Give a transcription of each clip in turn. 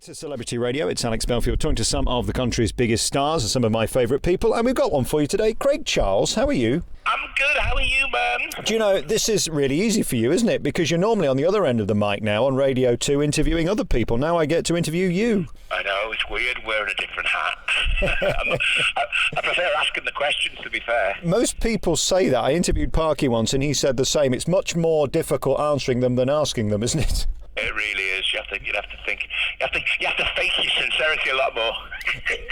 To Celebrity Radio, it's Alex Belfield talking to some of the country's biggest stars and some of my favourite people, and we've got one for you today. Craig Charles, how are you? I'm good, how are you, man? Do you know, this is really easy for you, isn't it? Because you're normally on the other end of the mic now on Radio 2 interviewing other people. Now I get to interview you. I know, it's weird wearing a different hat. I prefer asking the questions, to be fair. Most people say that. I interviewed Parky once and he said the same. It's much more difficult answering them than asking them, isn't it? It really is. You have to face your sincerity a lot more.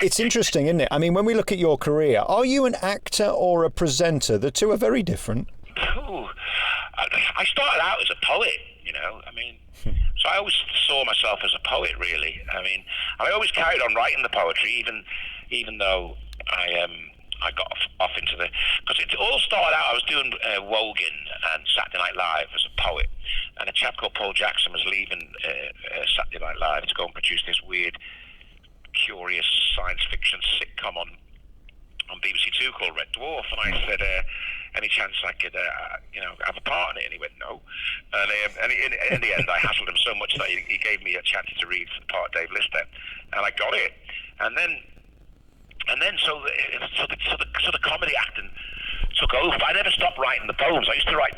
It's interesting, isn't it? I mean, when we look at your career, are you an actor or a presenter? The two are very different. Ooh, I started out as a poet, you know. I memean, so I always saw myself as a poet, really. I mean, I always carried on writing the poetry, even though I got off into the... Because it all started out, I was doing Wogan and Saturday Night Live as a poet, and a chap called Paul Jackson was leaving Saturday Night Live to go and produce this weird, curious science fiction sitcom on BBC Two called Red Dwarf, and I said, any chance I could have a part in it? And he went, no. And in the end, I hassled him so much that he gave me a chance to read for the part of Dave Lister, and I got it. And then so the comedy acting took over. I never stopped writing the poems. I used to write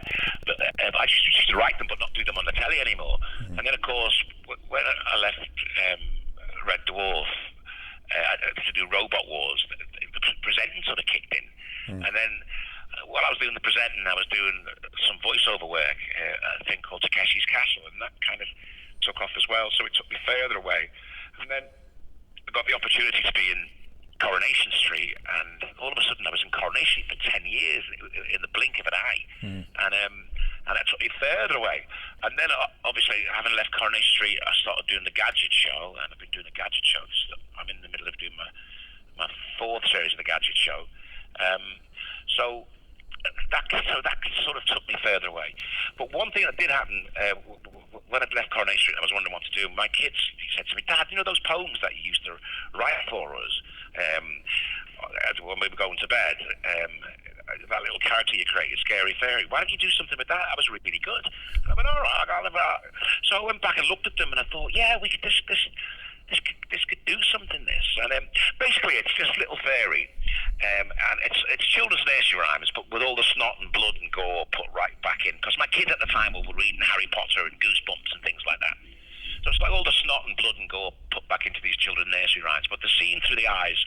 them, but not do them on the telly anymore. Mm-hmm. And then, of course, when I left Red Dwarf to do Robot Wars, the presenting sort of kicked in. Mm. And then while I was doing the presenting, I was doing some voiceover work, a thing called Takeshi's Castle, and that kind of took off as well. So it took me further away. And then I got the opportunity to be in Coronation Street, and all of a sudden I was in Coronation for 10 years in the blink of an eye. Mm. And that took me further away. And then obviously, having left Coronation Street, I started doing the Gadget Show, and I've been doing the Gadget Show. I'm in the middle of doing my fourth series of the Gadget Show. So that sort of took me further away. But one thing that did happen when I'd left Coronation Street, I was wondering what to do. My kids, he said to me, Dad, you know those poems that you used to write for us when we were going to bed? That little character you created, Scary Fairy. Why don't you do something with that? That was really good. And I went, all right, I'll have that. So I went back and looked at them, and I thought, yeah, we could this could do something. And basically, it's just Little Fairy, and it's children's nursery rhymes, but with all the snot and blood and gore put right back in. Because my kids at the time were reading Harry Potter and Goosebumps and things like that. So it's like all the snot and blood and gore put back into these children's nursery rhymes, but they're seen through the eyes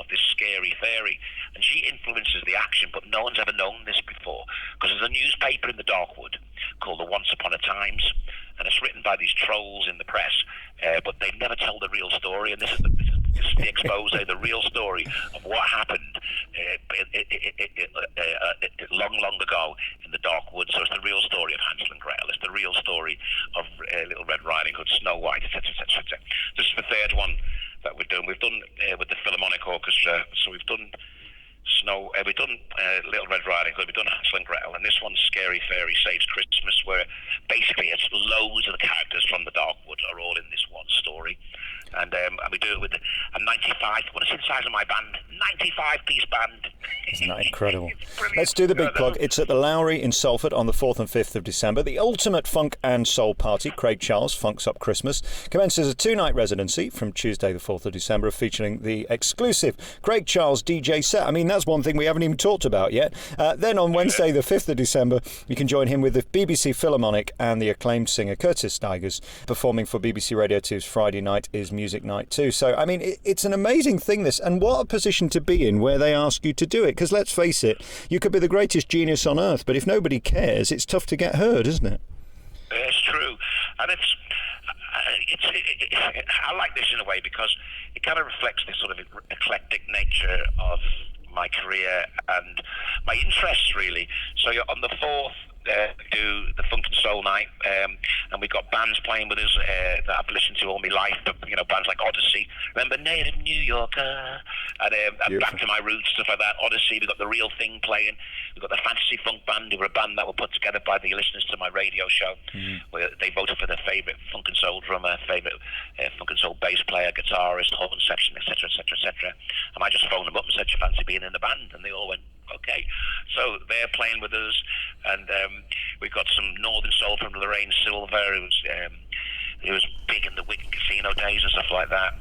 of this scary fairy, and she influences the action, but no one's ever known this before, because there's a newspaper in the Darkwood called the Once Upon a Times, and it's written by these trolls in the press, but they never tell the real story, and this is the expose, the real story of what happened long ago in the Darkwood. So it's the real story of Hansel and Gretel, it's the real story of Little Red Riding Hood, Snow White, etc., etc. This is the third one that we're doing. We've done with the Philharmonic Orchestra, so we've done Little Red Riding Hood, we've done Hansel and Gretel, and this one's Scary Fairy Saves Christmas, where basically it's loads of the characters from the Darkwood are all in this one story. And we do it with a 95, what is the size of my band? 95-piece band. Isn't that incredible? Let's do the big plug. It's at the Lowry in Salford on the 4th and 5th of December. The ultimate funk and soul party, Craig Charles, Funks Up Christmas, commences a 2-night residency from Tuesday the 4th of December, featuring the exclusive Craig Charles DJ set. I mean, that's one thing we haven't even talked about yet. Then on Wednesday the 5th of December, you can join him with the BBC Philharmonic and the acclaimed singer Curtis Stigers, performing for BBC Radio 2's Friday Night is Music Night too. So, I mean, it's an amazing thing, this, and what a position to be in where they ask you to do it, because let's face it, you could be the greatest genius on earth, but if nobody cares, it's tough to get heard, isn't it? It's true, and I like this in a way because it kind of reflects this sort of eclectic nature of my career and my interests, really. So you're on the 4th, do the Funk and Soul Night, and we've got bands playing with us that I've listened to all my life, you know, bands like Odyssey, remember Native New Yorker, and Back to My Roots, stuff like that. Odyssey, we've got The Real Thing playing, we've got the Fantasy Funk Band, who were a band that were put together by the listeners to my radio show, where they voted for their favourite funk and soul drummer, favourite funk and soul bass player, guitarist, horn section, etc., etc., etc. And I just phoned them up and said, "Do you fancy being in the band?" And they all went, okay. So they're playing with us, and we've got some Northern Soul from Lorraine Silver, who's It was big in the Wigan Casino days and stuff like that.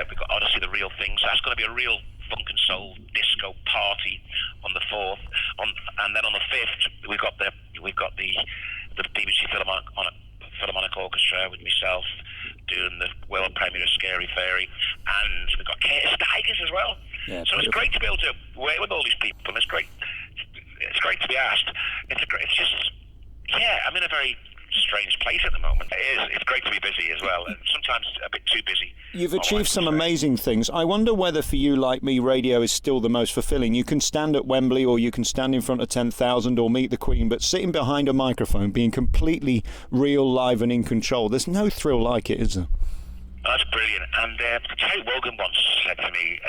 We've got Odyssey, the Real Thing. So that's going to be a real funk and soul disco party on the 4th. And then on the 5th, we've got the BBC Philharmonic Orchestra with myself doing the world premiere of Scary Fairy, and we've got Curtis Stigers as well. Yeah, so it's great to be able to work with all these people, and it's great to be asked. It's just, I'm in a very strange place at the moment. It's great to be busy as well, and sometimes a bit too busy. You've achieved some amazing things. I wonder whether for you, like me, radio is still the most fulfilling. You can stand at Wembley, or you can stand in front of 10,000 or meet the Queen, but sitting behind a microphone, being completely real, live and in control, there's no thrill like it, is there? Oh, that's brilliant. And Terry Wogan once said to me,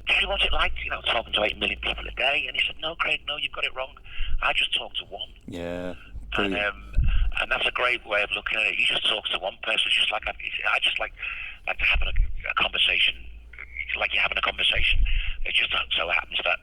Terry, what's it like, talking to 8 million people a day? And he said, no, Craig, no, you've got it wrong. I just talk to one. Yeah. And that's a great way of looking at it. You just talk to one person. It's just like I just like to have a conversation. It's like you're having a conversation. It just so happens that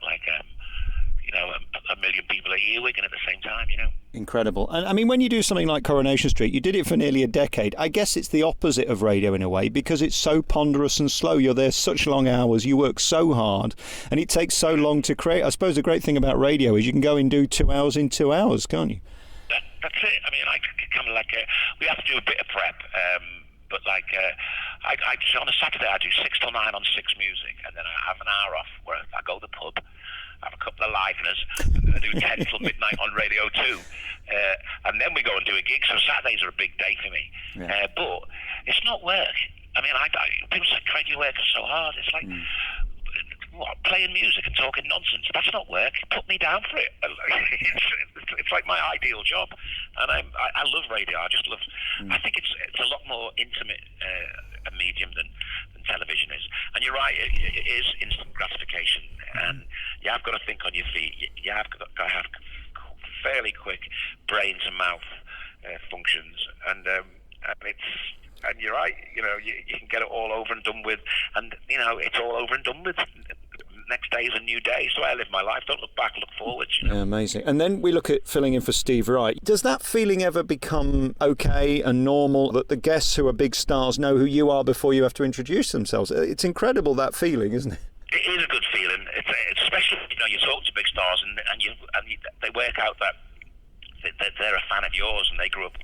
a million people are earwigging at the same time. Incredible. And I mean, when you do something like Coronation Street, you did it for nearly a decade. I guess it's the opposite of radio in a way, because it's so ponderous and slow. You're there such long hours, you work so hard, and it takes so long to create. I suppose the great thing about radio is you can go and do 2 hours in 2 hours, can't you? That's it. I mean, I kind of we have to do a bit of prep, but I on a Saturday I do 6 till 9 on 6 Music, and then I have an hour off where I go to the pub, have a couple of liveners, and I do 10 till midnight on Radio 2, and then we go and do a gig. So Saturdays are a big day for me, but it's not work. I mean, people say, Craig, you work so hard. It's like, what, playing music and talking nonsense? That's not work. Put me down for it. It's like my ideal job, and I love radio. I just love. I think it's a lot more intimate a medium than television is. And you're right, it is instant gratification, and you have got to think on your feet. You have got to have fairly quick brain to mouth functions, and it's. And you're right, you can get it all over and done with, and it's all over and done with. Next day is a new day, so I live my life. Don't look back, look forward. Yeah, amazing. And then we look at filling in for Steve Wright. Does that feeling ever become okay and normal, that the guests who are big stars know who you are before you have to introduce themselves? It's incredible, that feeling, isn't it? It is a good feeling. It's especially you talk to big stars and they work out that they're a fan of yours and they grew up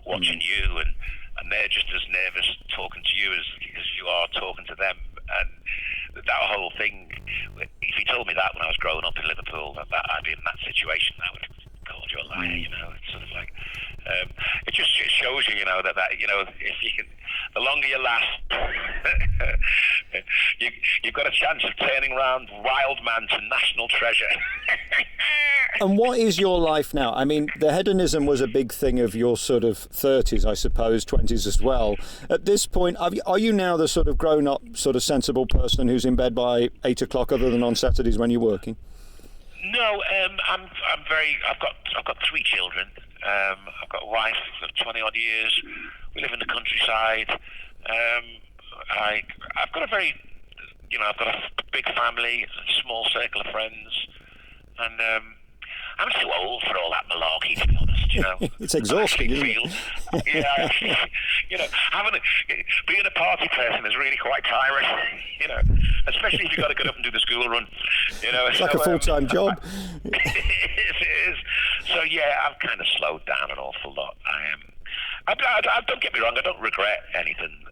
watching you, and they're just as nervous talking to you as you are talking to them. And that whole thing, if you told me that when I was growing up in Liverpool, that I'd be in that situation, I would have called you a liar. It's sort of like, it just shows you, that if you can, the longer you last, you've got a chance of turning around wild man to national treasure. And what is your life now? I mean, the hedonism was a big thing of your sort of 30s, I suppose, 20s as well. At this point, are you now the sort of grown-up, sort of sensible person who's in bed by 8 o'clock, other than on Saturdays when you're working? No, I'm very. I've got 3 children. I've got a wife of 20 odd years. We live in the countryside. I've got a very, I've got a big family, a small circle of friends, and I'm too old for all that malarkey, to be honest. It's exhausting, isn't it? Yeah, being a party person is really quite tiring, especially if you've got to get up and do the school run. It's like a full-time job. It is. So I've kind of slowed down an awful lot. I don't get me wrong, I don't regret anything,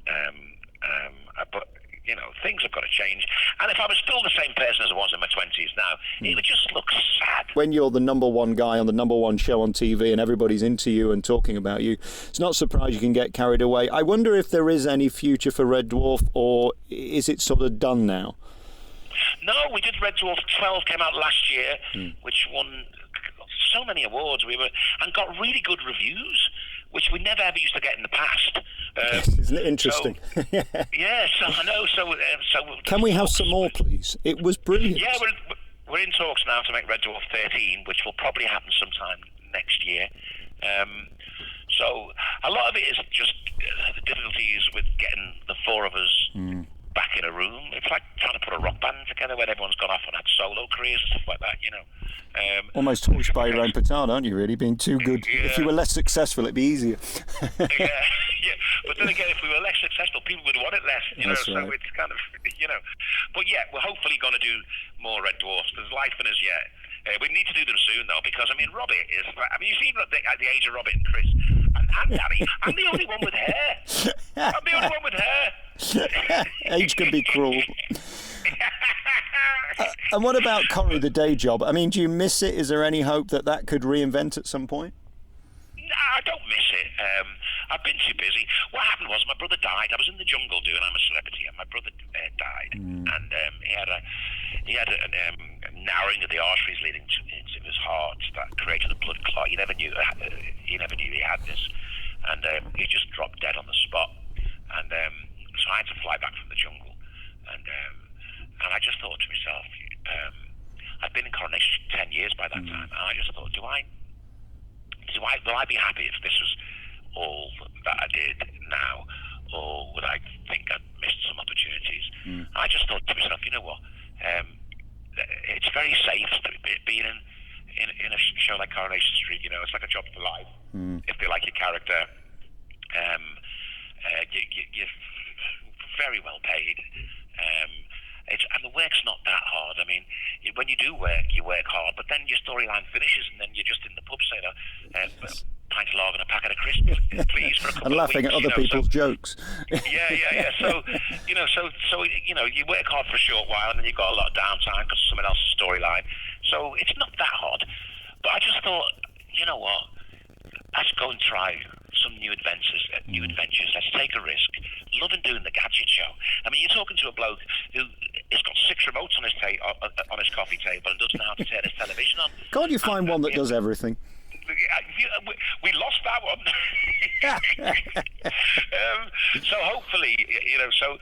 but things have got to change. And if I was still the same person as I was in my 20s now, it would just look sad. When you're the number one guy on the number one show on TV and everybody's into you and talking about you, it's not surprised you can get carried away. I wonder if there is any future for Red Dwarf, or is it sort of done now? No, we did Red Dwarf 12, came out last year, which won so many awards. And got really good reviews, which we never ever used to get in the past. Isn't it interesting? Yes, I know. So can we have some more, please? It was brilliant. Yeah, we're in talks now to make Red Dwarf 13, which will probably happen sometime next year. So a lot of it is just the difficulties with getting the 4 of us back in a room. It's like trying to put a rock band together when everyone's gone off and had solo careers and stuff like that, Almost torched by your own petard, aren't you, really? Being too good. Yeah. If you were less successful, it'd be easier. yeah, then again, if we were less successful, people would want it less. That's So right. it's kind of, But yeah, we're hopefully going to do more Red Dwarfs. There's life in us yet. We need to do them soon, though, because, Robert is... you've seen at the age of Robert and Chris, and Danny, I'm the only one with hair. I'm the only one with hair. Age can be cruel. And what about Corrie, the day job? Do you miss it? Is there any hope that could reinvent at some point? No, I don't miss it. I've been too busy. What happened was my brother died. I was in the jungle doing I'm a Celebrity, and my brother died. And he had a narrowing of the arteries leading into his heart that created a blood clot. He never knew he had this, and he just dropped dead on the spot. And so I had to fly back from the jungle, and I just thought to myself, I'd been in Coronation 10 years by that time, and I just thought, will I be happy if this was all that I did now, or would I think I'd missed some opportunities? I just thought to myself, you know what, it's very safe to being in a show like Coronation Street. It's like a job for life. If they like your character, you're very well paid. And the work's not that hard. When you do work, you work hard, but then your storyline finishes, and then you're just in the pub saying, a pint of lager and a packet of crisps, please, for a couple and of laughing weeks, at other people's jokes. Yeah. So you work hard for a short while, and then you've got a lot of downtime because of someone else's storyline. So it's not that hard. But I just thought, you know what? Let's go and try some new adventures. Let's take a risk. Loving doing the gadget show. You're talking to a bloke who has got 6 remotes on his on his coffee table and doesn't know how to turn his television on. Can't you find one that does everything? We lost that one. So hopefully, so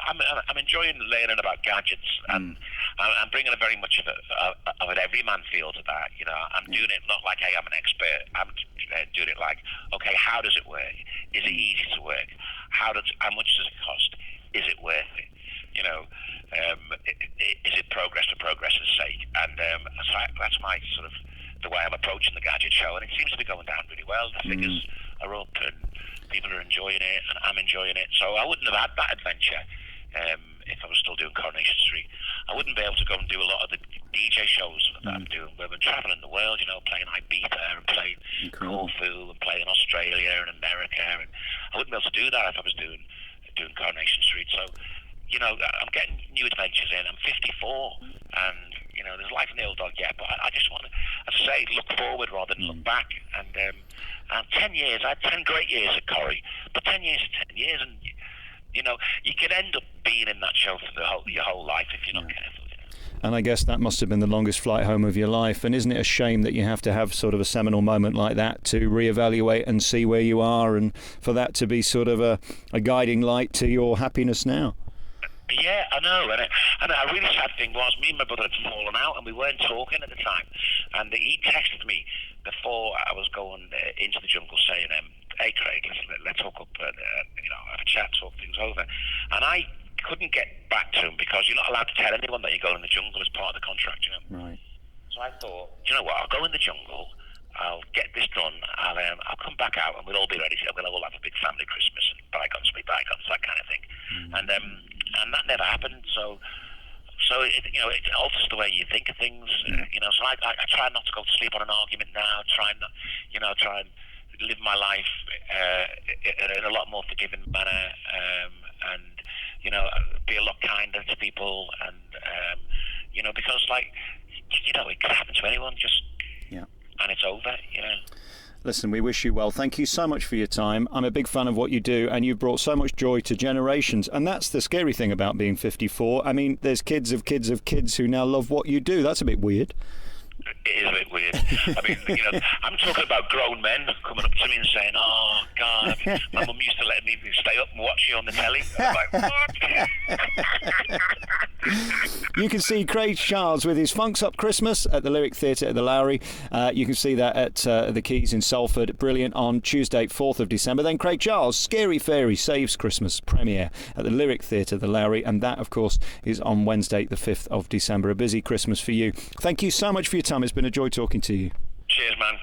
I'm enjoying learning about gadgets, and I'm bringing a very much of an everyman feel to that. I'm doing it not like, hey, I'm an expert. I'm doing it like, okay, how does it work? Is it easy to work? How much does it cost? Is it worth it? Is it progress for progress's sake? And so that's my sort of the way I'm approaching the gadget show, and it seems to be going down really well. The figures are up, and people are enjoying it, and I'm enjoying it. So I wouldn't have had that adventure if I was still doing Coronation Street. I wouldn't be able to go and do a lot of the DJ shows that I'm doing, where we're traveling the world, playing Ibiza and playing Corfu and playing Australia and America, and I wouldn't be able to do that if I was doing Coronation Street. So, I'm getting new adventures in. I'm 54, and there's life in the old dog yet, but I just want to, as I say, look forward rather than look back. And 10 years, I had 10 great years at Corrie, but 10 years is 10 years, and you could end up being in that show for your whole life if you're not careful. And I guess that must have been the longest flight home of your life. And isn't it a shame that you have to have sort of a seminal moment like that to reevaluate and see where you are, and for that to be sort of a guiding light to your happiness now? Yeah, I know. And a really sad thing was, me and my brother had fallen out, and we weren't talking at the time. And he texted me before I was going into the jungle saying, hey, Craig, let's hook up and have a chat, talk things over. And I couldn't get back to him because you're not allowed to tell anyone that you're going in the jungle as part of the contract, Right. So I thought, I'll go in the jungle, I'll get this done, I'll come back out, and we'll all be ready. We'll all have a big family Christmas, and bygones be bygones, that kind of thing. And that never happened. So it alters the way you think of things. So I try not to go to sleep on an argument now. Try and live my life in a lot more forgiving manner, and be a lot kinder to people, and because it could happen to anyone. And it's over. Listen, we wish you well. Thank you so much for your time. I'm a big fan of what you do, and you've brought so much joy to generations. And that's the scary thing about being 54. There's kids of kids of kids who now love what you do. That's a bit weird. It is a bit weird. I'm talking about grown men coming up to me and saying, oh, God, my mum used to let me stay up and watch you on the telly. I'm like, what? You can see Craig Charles with his Funks Up Christmas at the Lyric Theatre at the Lowry. You can see that at the Keys in Salford. Brilliant, on Tuesday, 4th of December. Then Craig Charles' Scary Fairy Saves Christmas premiere at the Lyric Theatre, the Lowry. And that, of course, is on Wednesday, the 5th of December. A busy Christmas for you. Thank you so much for your time. It's been a joy talking to you. Cheers, man.